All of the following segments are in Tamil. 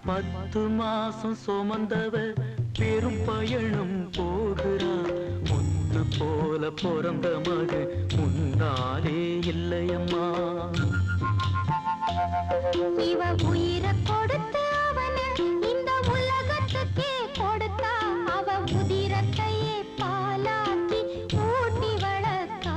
10 மாசம் சுமந்தவ பெரும் பயணம் போகிறா. முத்து போல பிறந்த மக முன்னாலே இல்லையம்மா. இவ உயிரை கொடுத்து அவன இந்த உலகத்துக்கே கொடுத்தா. அவ உதிரத்தையே பாலாக்கி ஊட்டி வளர்த்தா.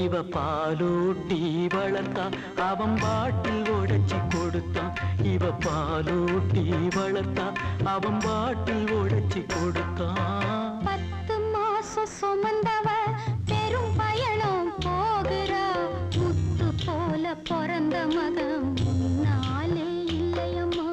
இவ பாலூட்டி வளர்த்தா அவன் பாட்டில் உடைச்சி கொடுத்தான். இவ பாலூட்டி வளர்த்தா அவன் பாட்டில் உடைச்சி கொடுத்தான். 10 மாசம் சுமந்தவ பெரும் பயணம் போகிறா. முத்து போல பிறந்த மகன் முன்னாலே இல்லையம்மா.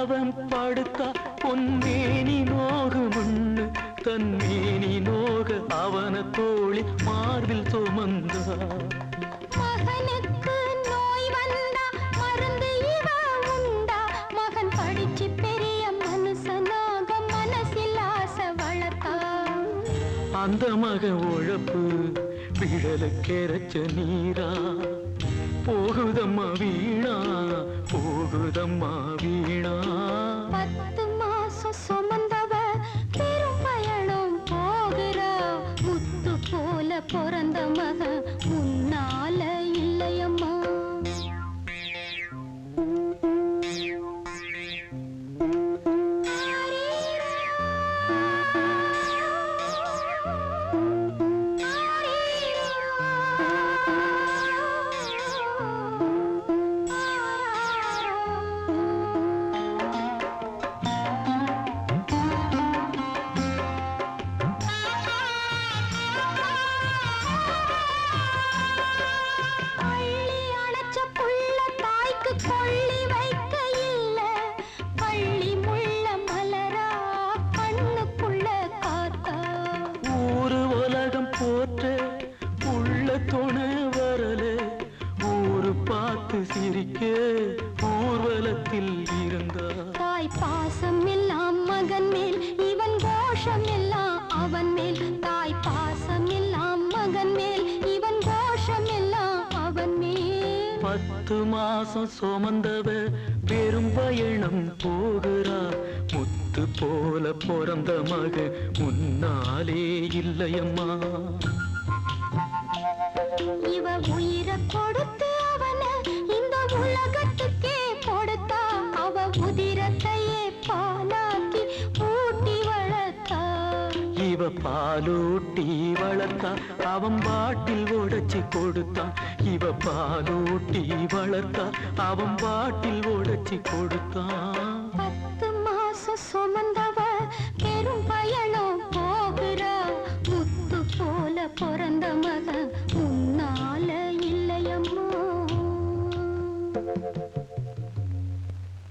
அவன் படுத்தா பொன்மேனி நோகு முன்னு தன் மேனி நோக அவன தோழி மார்பில் சுமந்தா. மகனுக்கு நோய் வந்தா மருந்து இவ உண்டா. மகன் படிச்சு பெரிய மனுஷனாக மனசில் ஆசை வளர்த்தா. அந்த மகன் உழப்பு விடலுக்கெரச்ச நீரா. போகுதம்மா வீணா போகுதம்மா வீணா. 10 மாசம் சுமந்தவ பெரும் பயணம் போகிறா. முத்து போல பிறந்த மக முன்னால இல்லையம்மா. கொள்ளி வைக்க இல்ல பள்ளி முள்ள மலரா கண்ணுக்குள்ள காத்தா. ஊரு உலகம் போற்ற உள்ள துணை வரல. ஊரு பார்த்து சிரிக்க ஊர்வலத்தில் இருந்தா. தாய் பாசம் எல்லாம் மகன் மேல் இவன் கோஷம் எல்லாம் அவன் மேல். தாய் பாசம் எல்லாம் மகன் மேல் இவன் கோஷம் எல்லாம் அவன் மேல். 10 மாசம் சுமந்தவ பெரும் பயணம் போகிறா. முத்து போல பிறந்த மக முன்னாலே இல்லையம்மா. இவ உயிரை கொடுத்து அவன இந்த உலகத்துக்கே கொடுத்தா. அவ உதிரத்தையே பாலாக்கி ஊட்டி வளர்த்தா. இவ பாலூட்டி வளர்த்தா அவன் பாட்டில் உடைச்சி கொடுத்தான். இவ பாலூட்டி வளர்த்தா அவன் பாட்டில் உடைச்சி கொடுத்தான்.